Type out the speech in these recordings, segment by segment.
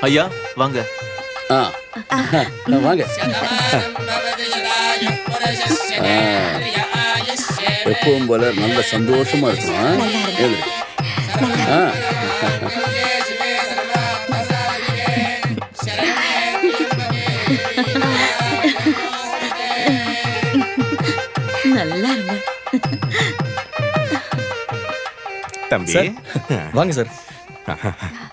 ஐயா வாங்க. வாங்க. எப்பவும் போல நல்ல சந்தோஷமா இருக்கணும். நல்லா இருங்க தம்பி. வாங்க sir.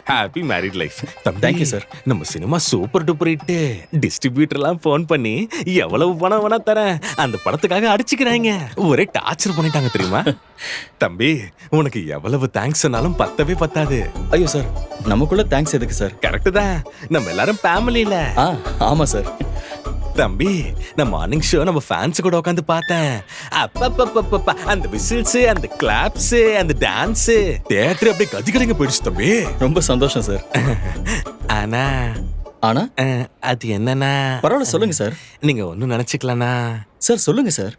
Happy married life. Thank you sir. நம்ம சினிமா சூப்பர் டூப்பர் ஹிட். டிஸ்ட்ரிபியூட்டர்லாம் ஃபோன் பண்ணி எவ்வளவு பணம் வேணா தரேன் அந்த படத்துக்காக அடிச்சுக்கிறாங்க. ஒரே டார்ச்சர் பண்ணிட்டாங்க தெரியுமா? தம்பி உனக்கு எவ்வளவு தேங்க்ஸ் சொன்னாலும் பத்தவே பத்தாது. ஐயோ சார், நமக்குள்ள தேங்க்ஸ் எதுக்கு சார்? கரெக்ட் தான், நம்ம எல்லாரும் ஃபேமிலில. ஆமா சார். தம்பி நான் மார்னிங் ஷோ நம்ம ஃபேன்ஸ் கூட உட்காந்து பார்த்தேன். அப்பப்பப்பப்ப அந்த விசில்ஸ், அந்த கிளாப்ஸ், அந்த டான்ஸ், தியேட்டர் அப்படியே கதிகலங்க போயிடுச்சு தம்பி. ரொம்ப சந்தோஷம் சார். ஆனா ஆனா அது என்னன்னா, பரவாயில்ல சொல்லுங்க சார். நீங்க ஒன்னும் நினைச்சுக்கலனா சார். சொல்லுங்க சார்.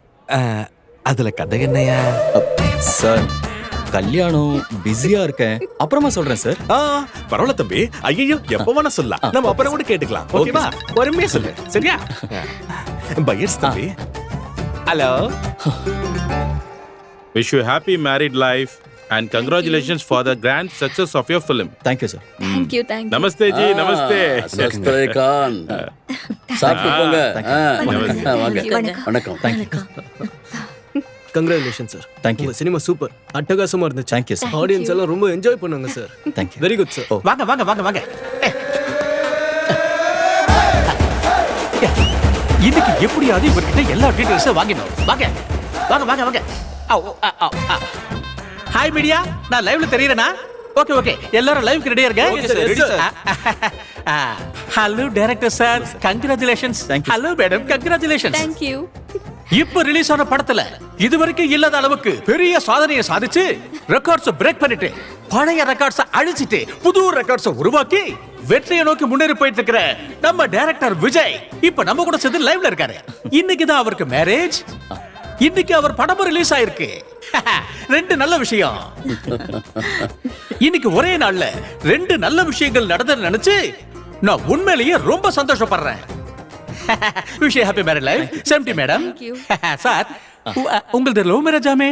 அதுல கதை என்னையா சார்? கல்யாணம், பிஸியா இருக்கேன், அப்புறமா சொல்றேன் சார். பரவாயில்ல தம்பி. ஐயோ எப்ப வேணா சொல்லலாம், நம்ம அப்புறம் கூட கேட்டுக்கலாம். ஓகேவா? பொறுமையா சொல்லு சரியா? பையர்ஸ் தம்பி. Hello. Wish you happy married life and congratulations for the grand success of your film. Thank you sir. Thank you. Namaste ji, namaste. சஸ்திரகாந்த் சாப்பிட்டு போங்க. வாங்க. வணக்கம். Thank you. Congratulation sir. Thank you. உங்க சினிமா சூப்பர், அட்டகாசமா இருந்துச்சு. Thank you sir. Audience எல்லாம் ரொம்ப enjoy பண்ணாங்க sir. Thank you. Very good sir. வாங்க வாங்க வாங்க வாங்க. இன்னைக்கு எப்படியாவது இவர்கிட்ட எல்லா டீடைல்ஸும் வாங்கினோம். வாங்க வாங்க வாங்க வாங்க. ஹாய் மீடியா, நான் லைவ்ல தெரியறேனா? ஓகே ஓகே, எல்லாரும் லைவ்க்கு ரெடியா இருங்க. Hello director sir, congratulations. Hello madam, congratulations. Thank you. இப்ப ரிலீஸ் ஆன படத்துல இதுவரைக்கும் இல்லாத அளவுக்கு பெரிய சாதனையை சாதிச்சு ரெக்கார்ட்ஸ் பிரேக் பண்ணிட்டு பழைய ரெக்கார்ட்ஸ் அழிச்சிட்டு புது ரெக்கார்ட்ஸ் உருவாக்கி வெற்றியை நோக்கி முன்னேறி போயிட்டு இருக்கிற நம்ம டைரக்டர் விஜய் இப்ப நம்ம கூட சேர்ந்து லைவ்ல இருக்காரு. இன்னைக்கு தான் அவருக்கு மேரேஜ். இன்னைக்கு அவர் படமும் ரிலீஸ் ஆயிருக்கு. ரெண்டு நல்ல விஷயம். இன்னைக்கு ஒரே நாள்ல ரெண்டு நல்ல விஷயங்கள் நடந்தது நினைச்சு நான் உண்மையிலேயே ரொம்ப சந்தோஷப்படுறேன். Wish happy married life. செம்டி மேடம். சார் உங்களது லவ் மேரேஜாமே?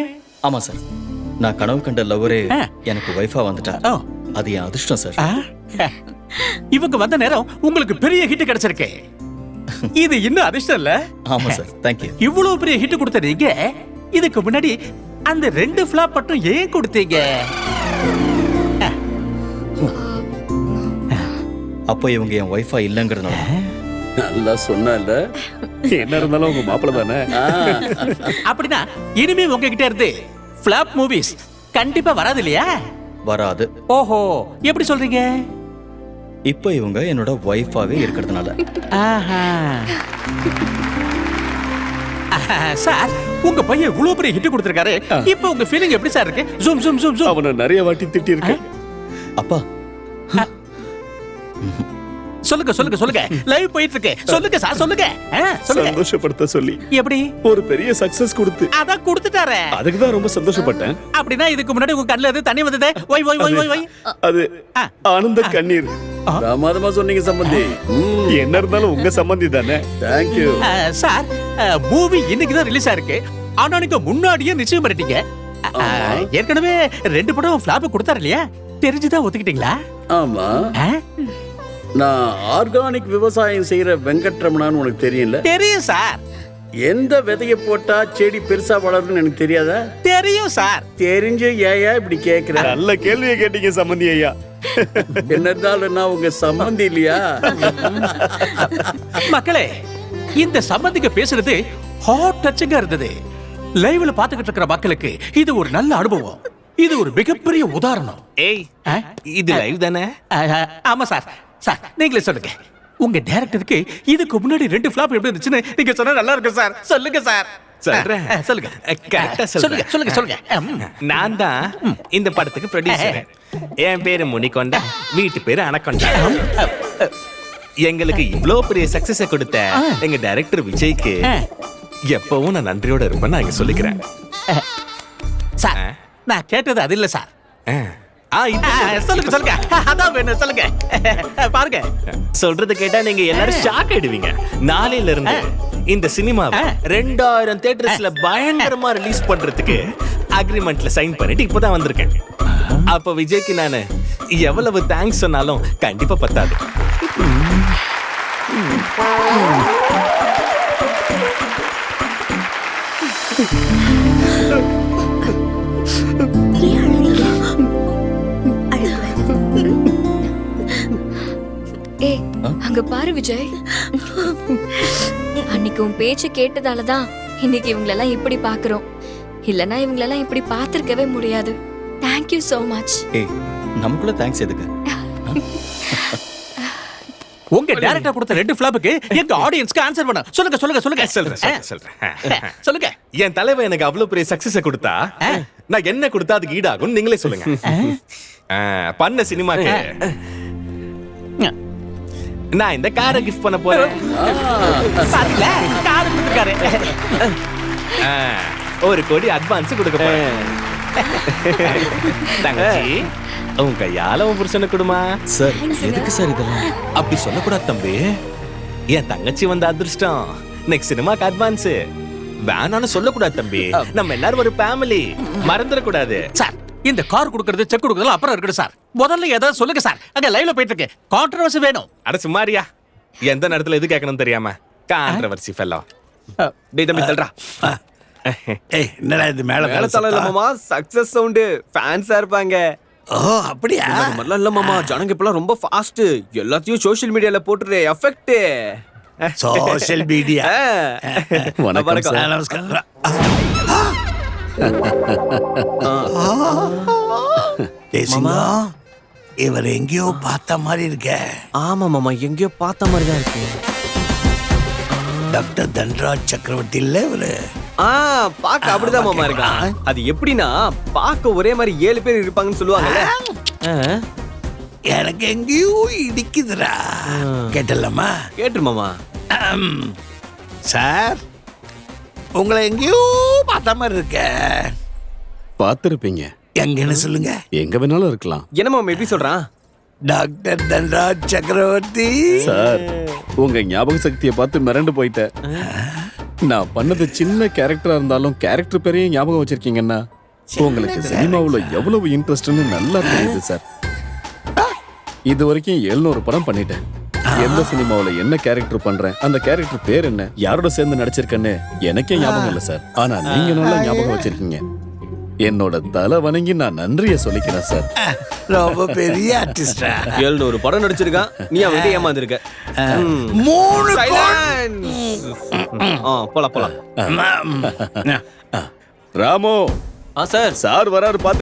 ஆமா சார். நான் கனவு கண்ட லவ்வரே எனக்கு வைஃபா வந்துட்டா. அது என் அதிர்ஷ்டம் சார். இவங்க வந்த நேரம் உங்களுக்கு பெரிய ஹிட் கிடைச்சிருக்கு. இது இன்னும் அதிர்ஷ்டம் இல்ல? ஆமா சார். தேங்க்யூ. இவ்வளவு பெரிய ஹிட் கொடுத்த நீங்க இதுக்கு முன்னாடி அந்த ரெண்டு ஃபிளாப் மட்டும் ஏன் கொடுத்தீங்க? அப்போ இவங்க என் வைஃபா இல்லங்கிறதுனால. நல்லா சொன்னல. என்ன இருந்தாலும் உங்க மாப்பிள்ள தானே. அப்படின்னா இனிமே உங்ககிட்ட இருந்து ஃபிளாப் மூவிஸ் கண்டிப்பா வராது இல்லையா? வராது. ஓஹோ, எப்படி சொல்றீங்க? இப்போ இவங்க என்னோட வைஃபாவே இருக்கிறதுனால. சார் உங்க பையன் இவ்வளவு பெரிய ஹிட் கொடுத்திருக்காரு. இப்போ உங்க ஃபீலிங் எப்படி சார் இருக்கு? Zoom zoom zoom zoom. அவனை நிறைய வாட்டி திட்டி இருக்கேன். அப்பா சொல்லுங்க சொல்லுங்க சொல்லுங்க. லைவ் போயிட்டு இருக்கு. சொல்லுங்க சார் சொல்லுங்க. சந்தோஷப்படுத்த சொல்லி எப்படி ஒரு பெரிய சக்சஸ் கொடுத்து அதான் கொடுத்துட்டாரே. அதுக்கு தான் ரொம்ப சந்தோஷப்பட்டேன். அப்படின்னா இதுக்கு முன்னாடி உங்க கண்ணுல இருந்து தண்ணி வந்ததே. Why why why why why. அது ஆனந்த கண்ணீர். பிரமாதமா சொன்னீங்க சம்பந்தி. என்ன இருந்தாலும் உங்க சம்பந்தி தானே. Thank you sir. மூவி இன்னைக்கு தான் ரிலீஸ் ஆயிருக்கு. ஆனா நீங்க முன்னாடியே நிச்சயம் பண்ணிட்டீங்க. ஏற்கனவே ரெண்டு படம் ஃபிளாப் கொடுத்தாரு இல்லையா? தெரிஞ்சுதான் ஒத்துக்கிட்டீங்களா? ஆமா. நான் ஆர்கானிக் விவசாயம் செய்யற வெங்கட்ரமணான்னு உனக்கு தெரியல? தெரியும் சார். எந்த விதைய போட்டா செடி பெருசா வளரும்னு எனக்கு தெரியாதா? தெரியும் சார். தெரிஞ்சு ஏயா இப்படி கேக்குற? நல்ல கேள்வியை கேட்டீங்க சம்பந்தி ஐயா. என்ன இருந்தாலும் நான் உங்க சம்பந்தி இல்லையா? மக்களே, இந்த சம்பந்திக்கு பேசுறது ஹாட் டச்சிங்கா இருந்தது. லைவ்ல பாத்துக்கிட்டு இருக்கிற மக்களுக்கு இது ஒரு நல்ல அனுபவம். இது ஒரு மிகப்பெரிய உதாரணம். ஏய் இது லைவ் தானே? ஆமா சார். சார் நீங்களே சொல்லுங்க, உங்க டைரக்டருக்கு இதுக்கு முன்னாடி ரெண்டு ஃபிளாப் எப்படி இருந்துச்சுன்னு நீங்க சொன்னா நல்லா இருக்கும் சார். சொல்லுங்க சார். சொல்றேன். சொல்லுங்க. கரெக்டா சொல்லுங்க சொல்லுங்க சொல்லுங்க. நான் தான் இந்த படத்துக்கு ப்ரொடியூசர். என் பேரு முனிகொண்டா, வீட்டு பேரு அனகொண்டா. எங்களுக்கு இவ்ளோ பெரிய சக்சஸ கொடுத்த எங்க டைரக்டர் விஜய்க்கு எப்பவும் நான் நன்றியோட இருப்பேன் நான் இங்க சொல்லிக்கிறேன். சார் நான் கேட்டது அது இல்ல சார். சொல்லுங்க சொல்லுங்க, அதான் வேணும் சொல்லுங்க. பாருங்க, சொல்றது கேட்டா நீங்க எல்லாரும் ஷாக் ஆயிடுவீங்க. நாளையில இருந்து இந்த சினிமாவை 2000 தியேட்டர்ஸ்ல பயங்கரமா ரிலீஸ் பண்றதுக்கு அக்ரிமெண்ட்ல சைன் பண்ணிட்டு இப்பதான் வந்திருக்கேன். அப்ப விஜய்க்கு நானு எவ்வளவு தேங்க்ஸ் சொன்னாலும் கண்டிப்பா பத்தாது. ஏய், அங்க பாரு விஜய். அன்னைக்கு உன் பேச்சு கேட்டதாலதான் இன்னைக்கு இவங்களெல்லாம் இப்படி பாக்குறோம். இல்லனா இவங்களெல்லாம் இப்படி பார்த்திருக்கவே முடியாது. Thank you so much. ஏய், நமக்குள்ள தேங்க்ஸ் எதுக்கு? உங்க டைரக்டர் கொடுத்த 2 ஃபிளாப்புக்கு எங்க ஆடியன்ஸ்க்கு ஆன்சர் பண்ண சொல்லுங்க சொல்லுங்க சொல்லுங்க சொல்றேன். சொல்லுங்க. என் தலைவன் எனக்கு அவ்வளவு பெரிய சக்சஸ கொடுத்தா நான் என்ன கொடுத்தா அதுக்கு ஈடாகும் நீங்களே சொல்லுங்க. பண்ண சினிமாக்கு நான் இந்த காரை கிஃப்ட் பண்ண போறேன். பாத்தீங்களா, கார் கொடுத்துருக்காரு. 1 கோடி அட்வான்ஸ் கொடுக்க போறேன். தங்கச்சி உன் கையால உன் புருஷனை கொடுமா. சார் எதுக்கு சார் இதெல்லாம்? அப்படி சொல்லக்கூடாது தம்பி. என் தங்கச்சி வந்த அதிர்ஷ்டம் நெக்ஸ்ட் சினிமாக்கு அட்வான்ஸ் வேணான்னு சொல்லக்கூடாது தம்பி. நம்ம எல்லாரும் ஒரு ஃபேமிலி, மறந்துடக்கூடாது. சார் இந்த கார் கொடுக்கறது செக் கொடுக்கறது அப்புறம் இருக்கட்டும் சார். முதல்ல ஏதாவது சொல்லுங்க சார், அங்க லைவ்ல போயிட்டு இருக்கு. கான்ட்ரோவர்சி வேணும். அட சும்மாரியா, எந்த நேரத்துல எது கேட்கணும் தெரியாம கான்ட்ரோவர்சி ஃபெல்லோ. டேய் தம்பி தள்ளுடா. ஏய் என்னடா இது மேல மேல தலை இல்ல மாமா, சக்சஸ் சவுண்ட் ஃபேன்ஸா இருப்பாங்க. ஓ அப்படியா? இந்த மாதிரிலாம் இல்ல மாமா, ஜனங்க இப்பெல்லாம் ரொம்ப ஃபாஸ்ட். எல்லாத்தையும் சோஷியல் மீடியால போட்டுரு எஃபெக்ட். Social media. வணக்கம் சார். நமஸ்காரம். ஏய் சிங்கம், இவர் எங்கேயோ பார்த்த மாதிரி இருக்க. ஆமா மாமா, எங்கேயோ பார்த்த மாதிரி தான் இருக்கு. டாக்டர் தன்ராஜ் சக்கரவர்த்தி இல்ல இவரு? பாக்க அப்படிதான் மாமா இருக்கான். அது எப்படின்னா பாக்க ஒரே மாதிரி 7 பேர் இருப்பாங்கன்னு சொல்லுவாங்கல்ல. எனக்கு எங்கேயோ இடிக்குதுடா. கேட்டலாமா? கேட்டுரு மாமா. சார் உங்களை எங்கேயோ பார்த்த மாதிரி இருக்க. பார்த்திருப்பீங்க. எங்கன்னு சொல்லுங்க. எங்க வேணாலும் இருக்கலாம். என்ன மாமா எப்படி சொல்றான்? டாக்டர் தன்ராஜ் சக்கரவர்த்தி சார், உங்க ஞாபக சக்தியை பார்த்து மிரண்டு போயிட்டேன். நான் பண்ணது சின்ன கேரக்டரா இருந்தாலும் கேரக்டர் பேரையும் ஞாபகம் வச்சிருக்கீங்கன்னா உங்களுக்கு சினிமாவுல எவ்வளவு இன்ட்ரெஸ்ட்னு நல்லா தெரியுது சார். இது வரைக்கும் 700 படம் பண்ணிட்டேன். எந்த சினிமாவுல என்ன கேரக்டர் பண்றேன், அந்த கேரக்டர் பேர் என்ன, யாரோட சேர்ந்து நடிச்சிருக்கேன்னு எனக்கே ஞாபகம் இல்லை சார். ஆனா நீங்க நல்லா ஞாபகம் வச்சிருக்கீங்க. என்னோட தலை வணங்கி நான் நன்றியை சொல்லிக்கிறேன் சார். ரொம்ப பெரிய ஆர்டிஸ்டா. 700 படம் நடிச்சிருக்கான், நீ அவன் ஏமாந்துருக்க. 3 போலாம் போலாம். ராமோ சார் சார் வராரு பாத்து